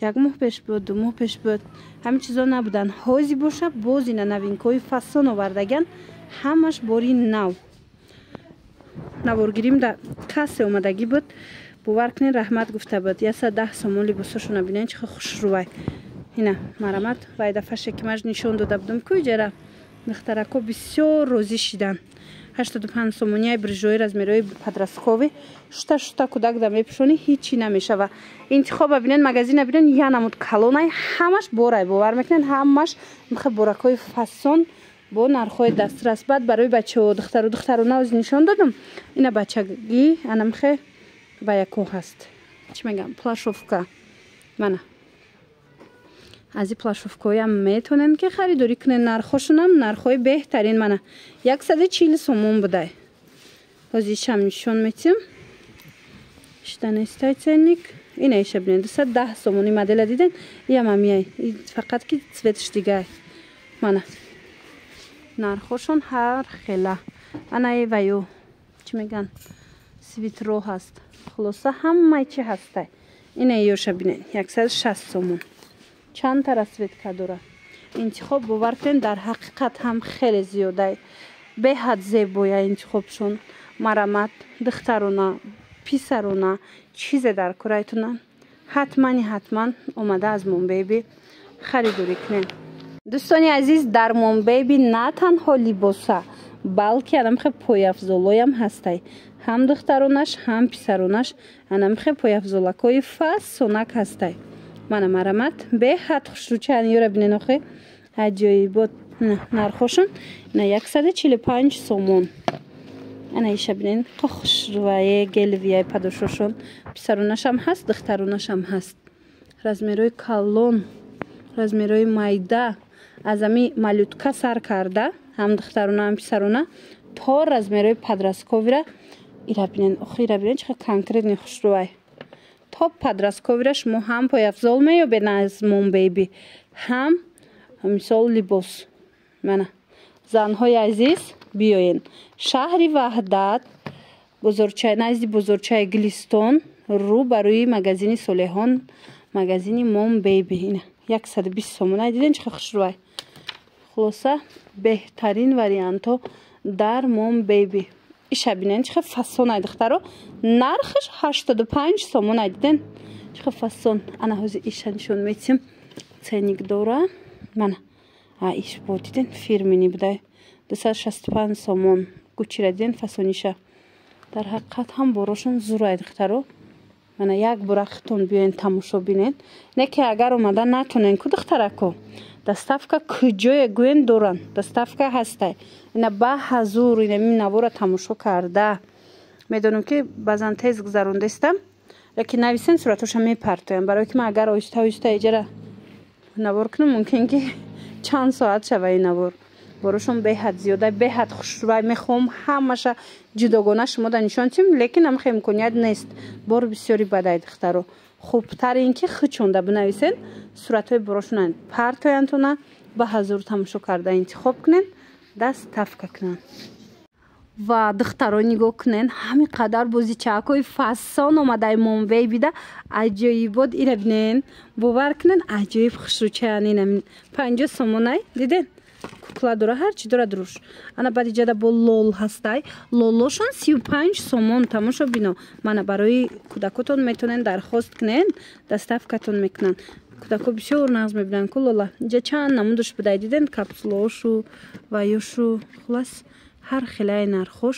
1 моҳ пеш буд, 2 моҳ пеш буд. ҳамин чизо набудан. ҳозир боша боз ина новинкаҳои фасон овардаган. ҳамаш бори нав. наворгирим да кассе омадагӣ буд. бовар кунен раҳмат гуфта буд. 110 сомон либосошона бинен чихо хушрувай. ина марамат вай дафаше ки маж нишон дода будам ку иҷара. духтарако бисёр розӣ шидан. 85 сомони ай брижои размерои подросткови шута кӯдак да мепӯшони ҳичи намешава. интихоба бинен магазина бинен я намуд калонай ҳамаш борай бовар мекунен. ҳамаш михе боракҳои фасон бо нархҳои дастрас. баъд барои бачаҳо духтарона оз нишон додам. ина бачагӣ ана михе ба яко ҳаст. чӣ мегам плашовка. мана аз ин плашовкаҳоям метонен ки харидорӣ кунен. нархҳошунам нархҳои беҳтарин. мана 140 сомон будай. ҳозиршам нишон метиҳам. штанестай ценник. ина иша бинен 210 сомони модела диден. иам амияй фақат ки цветш дигай. мана нархҳошон ҳар хела. ана ваё чӣ меган свитро ҳаст. хулоса ҳамаи чи ҳастай. ина ёша бинен 160 сомон. чанд та расветка дора. интихоб бовар кунен дар ҳақиқат ҳам хеле зиёдай. беҳад зебоя интихобшон. марамат духтарона писарона чизе дар курайтона ҳатман омада аз Mom Baby харидорӣ кунен. дӯстони азиз дар Mom Baby на танҳо либоса балки анамхе пойафзолоям ҳастай. Ҳам духтаронаш, ҳам писаронаш анамхе пойафзолакои фасонак ҳастай. Мана марамат беҳад хушрӯчан ёра бинен охе аҷоибот нархошон ина 145 сомон. Ана иша бинен хушрӯае гелвияи падошошон писаронашам ҳаст, духтаронашам ҳаст. Размерои калон, размерои майда аз ами малютка сар карда ҳам духтарона ҳам писарона то размерои падрастковира ира бинен охи ира бинен чиқа конкретни хушрӯай. То падрастковира шумо ҳам пойафзол меёбед аз Mom Baby ҳам мисол либос. Мана занҳои азиз биёен шаҳри Ваҳдат бозорчаи назди бозорчаи Гулистон рӯ ба рӯи магазини Солеҳон магазини Mom Baby ина 120 сомон. Ай диден чиқа хушрӯай. Хулоса беҳтарин вариантҳо дар Mom Baby. Иша бинен чиқа фасон ай духтаро нархаш 85 сомон. Ай диден чиқа фасон. Ана ҳозир иша нишон метисем ценник дора. Мана иш бо диден фирмини будай 265 сомон. Гучира диден фасониша. Дар ҳақиқат ҳам борошон зур ай духтаро. Мана як бора хитон биёен тамошо бинен. Не ки агар омада натонен ку духтарако доставка куҷое гӯен доран. Доставка ҳастай. Ина ба ҳазур ина ми навора тамошо карда. Медонам ки баъзан тез гузарондестам. Лекин нависен суратоша мепартоям барои ки ман агар оҳиста оҳиста иҷара навор кунам мумкин ки чанд соат шава ин навор. Борошон беҳад зиёда беҳад хушрӯй мехоҳам ҳамаша ҷудогона шумода нишон тим лекин ҳамаха имконият нест. Бор бисёри бадай духтаро. Хубтари ин ки хичонда бинависен суратҳои борошонан партоянтона ба ҳазур тамошо карда интихоб кунен доставка кунан. Ва духтаро нигоҳ кунен ҳамин қадар бозичаакҳои фасон омадаи Mom Baby да аҷоибот ира бинен бовар кунен аҷоиб хушрӯчаян ина 50 сомонай диден кукла дора ҳарчи дора дуруш. Ана баъди ҷада бо лол ҳастай лолошон 35 сомон. Тамошо бино мана барои кӯдакотон метонен дархост кунен доставкатон мекунан. Кӯдако бисёр нағз мебинанд ку лола иҷа чанд намудаш будай диден капсулаошу ва ёшу хулас ҳар хелаи нархош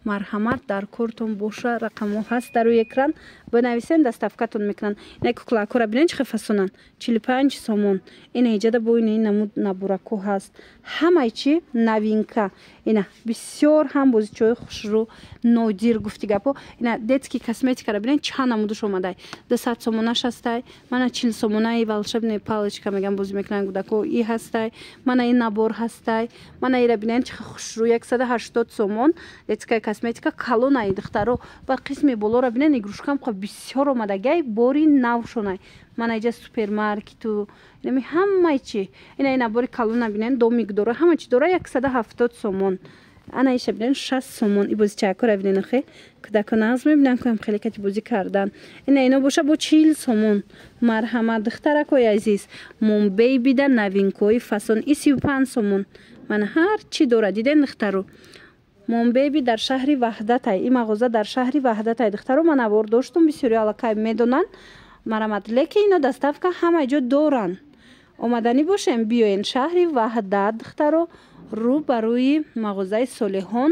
марҳамат дар кортон боша рақамҳо ҳаст дар рӯи экран бинависен доставкатон мекунанд. ина куклакора бинен чиқа фасонан 45 сомон. ина иҷада бо ина ин намуд набурако ҳаст ҳамаи чи новинка. ина бисёр ҳам бозичаҳои хушрӯ нодир гуфти гапо. ина детский косметикара бинен чанд намудаш омадай 200 сомонаш ҳастай. мана 40 сомонаи волшебная палочка мегам бозӣ мекунанд кӯдако и ҳастай. мана ин набор ҳастай. мана ира бинен чиқа хушрӯ 180 сомон. детская косметика калонаи духтаро ва қисми болора бинен игрушкам қа бисёр омадагай бори навшонай. Мана иҷа супермаркету инами ҳамаи чи ина ин набори калона бинен домик дора ҳама чи дора 170 сомон. ана иша бинен 60 сомон. и бозичаакора бинен охе кӯдако нағз мебинанд ку ҳам хеле кати бозӣ кардан. ина ино боша бо 40 сомон. марҳамат духтаракои азиз Mom Baby да новинкои фасон и 35 сомон. мана ҳар чи дора диден духтаро. Mom Baby дар шаҳри Ваҳдатай. ин мағоза дар шаҳри Ваҳдатай духтаро ман навор доштум бисёри аллакай медонанд марамат лекин ино доставка ҳама ҷо доранд. омаданӣ бошем биёен шаҳри Ваҳдат духтаро рӯ ба рӯи мағозаи Солеҳон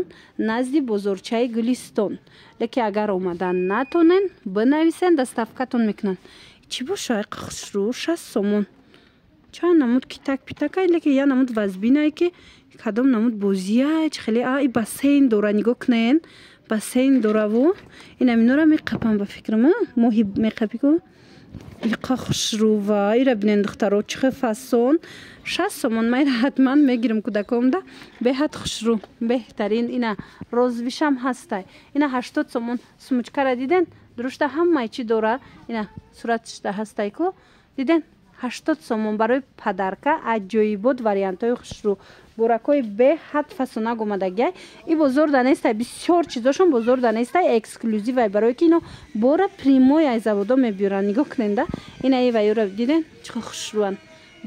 назди бозорчаи Гулистон. лекин агар омадан натонен бинависен доставкатон мекунанд. чӣ бошад хушрӯ 60 сомон. чанд намуд китак питакай лекин я намуд вазбинае ки кадом намуд бозияй чи хеле и бассейн дора нигоҳ кунен бассейн дораву ина минора меқапам ба фикрама моҳи меқапику иқа хушрӯва ира бинен духтаро чихе фасон 60 сомон. ман ҳатман мегирам кӯдакомда беҳад хушрӯ беҳтарин ина розвишам ҳастай. ина 80 сомон. сумучкара диден дурушта ҳамаи чи дора ина суратишда ҳастай ку диден 80 сомон барои падарка аҷоибот вариантҳои хушрӯ боракои беҳад фасонак омадагиай. и бозор данестай бисёр чизошон бозор данестай эксклюзивай барое ки ино бора прямой аз заводо мебиёранд. нигоҳ куненда ина ивайора диден чиқа хушрӯан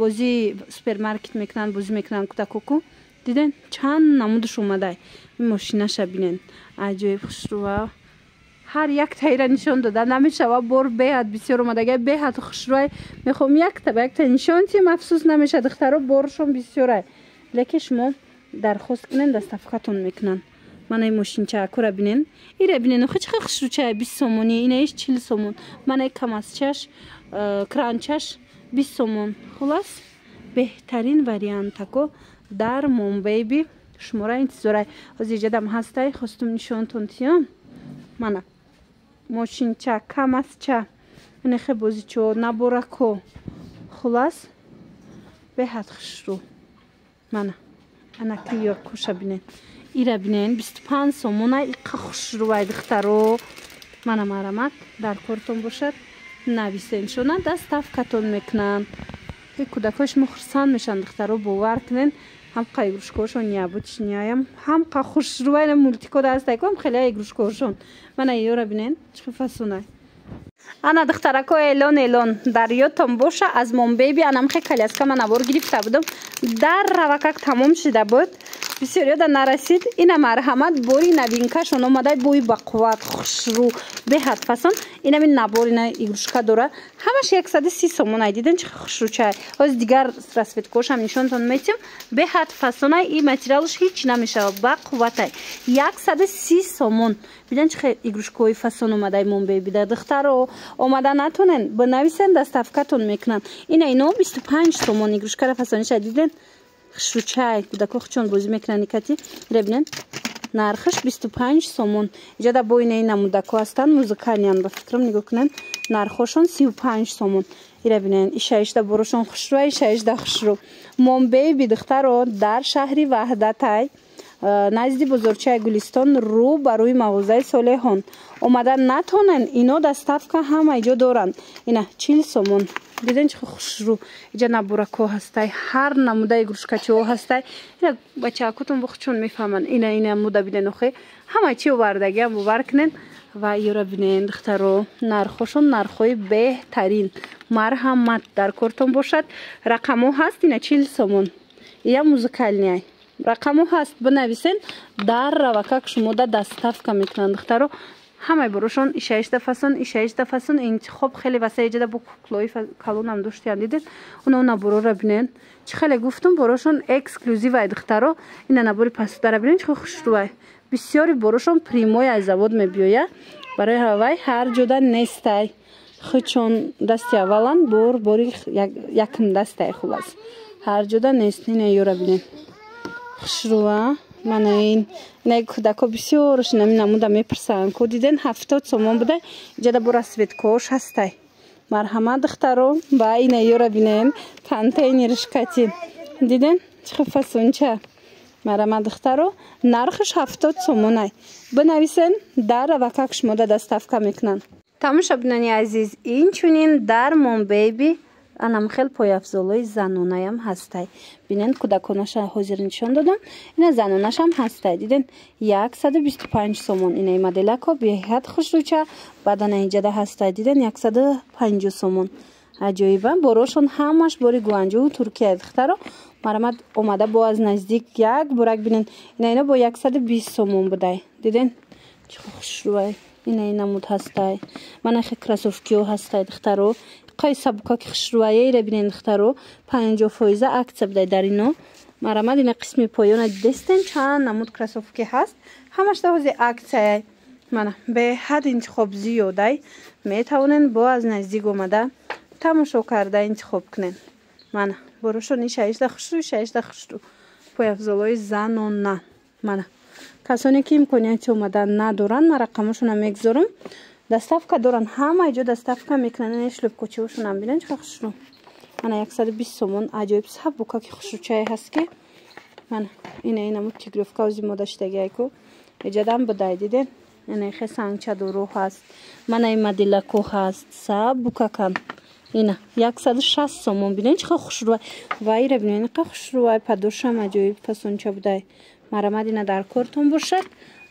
бозӣ супермаркет мекунанд бозӣ мекунанд кӯдакоку диден чанд намудаш омадай. ин мошинаша бинен аҷоиб хушрӯа ҳар якта ира нишон дода намешава бор беҳад бисёр омадагай беҳад хушрӯай мехоҳам якта ба якта нишон тим афсус намеша духтаро боршон бисёрай. лекин шумо درخواست کنین دستافکتون میکنن. من این ماشینچه اکو را بینین، این را بینین خیلی چقدر خشروچه 20 سومونی، این ایش 40 سومون. من این کماسچش کرانچش 20 سومون. خلاص بهترین وریانت اکو در موم بیبی شماره انتظاره از ایجادم هسته. خواستم نشونتون تیم من ماشینچه کماسچه این خیلی بازی چو نبورکو. خلاص به حد خشرو من انا کلیو کوشا بینین ایرا بینین 25 سومونه ایقا خشروی دخترو من مرمت در کارتون باشد نویسین شونه دستافکتون میکنن. این کودکاش مخرسان میشن دخترو باور کنین. هم قایگروشکوشون نیابوتش نیایم هم قا خشروی مولتیکو دسته کم خیلی ایگروشکوشون من ایورا بینین چه فسونه انا دخترکو اعلان در یادتون باشه از موم بیبی انم خیلی کلیسکا من ابور گرفته بودم در روکک تمام شده بود بسیار یاد نرسید. این مرحمت بوری نوینکشون اومده بوی با قوت خشرو به حد فسان این همین نبوری نه ایگروشکا داره همش 130 سومون دیدن چه خشرو چه از دیگر رسفت کوش هم نشونتون میتیم به حد فسان این متریالش هیچ نمیشه با قوت 130 سومون بیدن چه ایگروشکوی فسان اومده موم بیبی در دختر رو اومده نتونن بنویسن دستافکتون میکنن. این اینو 25 سومون ایگروشکا را فسانش دیدن خشروچای کودکو چون بازی میکنن کتی ببینن نرخش 25 سومون اینجا در بوین این نمودکو هستن موزیکانیان با فکرم نگاه کنن نرخشون 35 سومون ایره بینن ایشایش در بروشون خشرو ایشایش در خشرو موم بیبی دختر رو در شهری وحدت نزدی بزرگچه گلستان رو بروی مغازه صالحان اومدن نتونن اینو دستافکا هم اینجا دارن. اینا 40 سومون دیدن چه خشرو اینجا نبورکو هسته هر نموده ایگروشکچو هسته. اینا بچه اکوتون بخچون میفهمن اینا موده بیدن اخی همه چی وردگی هم ببر کنن و ایرا بینن دخترو نرخوشون نرخوی بهترین مرحمت در کارتون باشد. رقمو هست اینا 40 سومون یا موزیکال نیای رقمو هست بنویسین در روکک شما دستافکا میکنن دخترو همه بروشون ایشایش دفسون ایشایش دفسون این خوب خیلی واسه ایجاد با کلوی کلون هم داشتین دیدین اونو نبرو را بینن چه خیلی گفتم بروشون اکسکلوزیو دخترو این نبوری پس داره بینن چه خوشروه بسیاری بروشون پریموی از زود میبیویه برای هوای هر جدا نیسته خچون دستی اولان بوری یکم دسته خلاص هر جدا نیست. این یورا بینن خشروه من این کودکا بسیارش نموده میپرسن که دیدن 70 سومون بوده اینجا برا سویت کوش هسته مرحمت دخترو با این یورا بینن کانتینرش کتین دیدن چه فسون چه مرحمت دخترو نرخش 70 سومونه بنویسن در روکک شما دستافکا میکنن. تماشا بینانی عزیز این چونین در موم بیبی انم خیلی پای افزالای زنونه هم هسته بینن کودکانش حاضر نشان دادم این زنونش هم هسته دیدن 125 سومون این مدلکا بیهد خوشروچه بعدن اینجا ده هسته دیدن 150 سومون عجایبه بروشون همش باری گوانجو و ترکیه دخترو مرمت اومده با از نزدیک یک برک بینن اینا با 120 سومون بوده دیدن چه خوشروه این نمود هسته من خیلی کراسوفکیو هسته دخترو قای سبکا که خشروایی را بینین دخترو 50% عکس بده در اینو مرمت این قسمی پایان دستن چند نمود کراسوفکی هست همش دوازی عکس من به حد انتخاب زیاده میتونن با از نزدیک اومده تماشا کرده انتخاب کنن. من بروشون شایش ده خشرو پای افزالای زن و نه من کسانی که امکانیت اومدن ندارن من رقمشون هم میگذارم دستافکا دارن همه اینجا دستافکا میکنن اشلوب کوچه‌شون هم بینن چه خشرو من 120 سومون عجایب صاحب بوکا که خشروچه هست که من اینمو تیگروفکا وزی مداشتگی کو اجادم بده دیدن این خیلی سنگچه دورو هست من این مدلکو هست صاحب بوکا کن اینا 160 سومون بینن چه خشرو و ایره بینن که خشرو پدوشم عجایب فسونچه بوده مرمد اینا در کارتون باشد.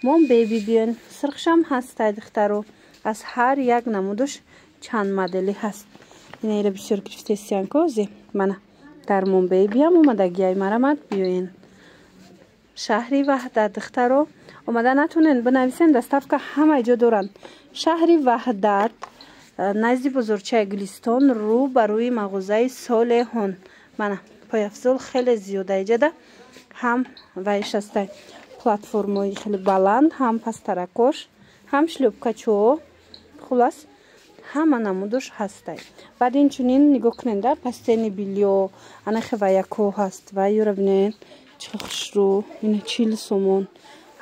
موم بیبی بیان سرخشم هست دخترو از هر یک نمودش چند مدلی هست این ایره بسیار گرفته سیانکوزی من در موم بیبی هم اومده گیای مرمد بیوین شهری وحدت دخترو اومده نتونن بنویسن دستافکا همه ایجا دارن شهری وحدت نزدی بزرگچه گلستان رو بروی مغازه صالحان من پای افضل خیلی زیاده ایجاده ҳам вайш ҳастай платформаи хеле баланд, ҳам пастаракош, ҳам шлёпкачо, хулас ҳама намудош ҳастай. Баъд инчунин нигоҳ кунед да пастени билё анахе ваяко ҳаст. Вайюра бинед чӣ хушрӯ, ина 40 сомон,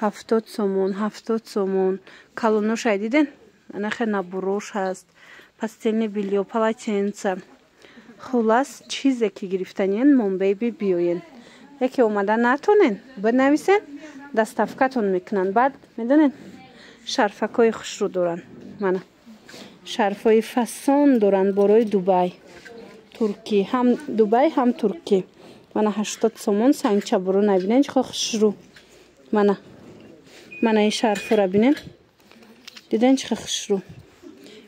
70 сомон, 70 сомон. Калонош ай диден? Анахе набурош ҳаст. Пастени билё, полотенца. Хулас чизе ки гирифтанен Mombaby биёен. Яке омада натонен, бинависен, доставкатон мекунанд. Баъд медонен шарфакои хушрӯ доранд. Мана шарфои фасон доранд борои Дубай. Турки, ҳам Дубай, ҳам Турки. Мана 80 сомон сангчабуро набинен чӣ хушрӯ. Мана ин шарфора бинен. Диден чӣ хушрӯ.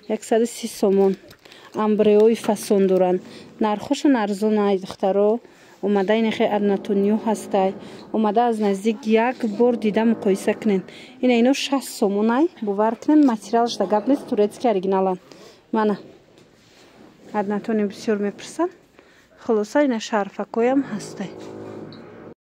130 сомон. Амбреои фасон доранд. Нархошон арзон ай духтаро. Омада инахе Арнатониё ҳастай. Омада аз наздик як бор дида муқоиса кунен. Ина ино 60 сомон ай. Бовар кунен материалш да гап нест, турецки оригиналан. Мана Арнатониё бисёр мепурсанд. Хулоса ина шарфакоям ҳастай.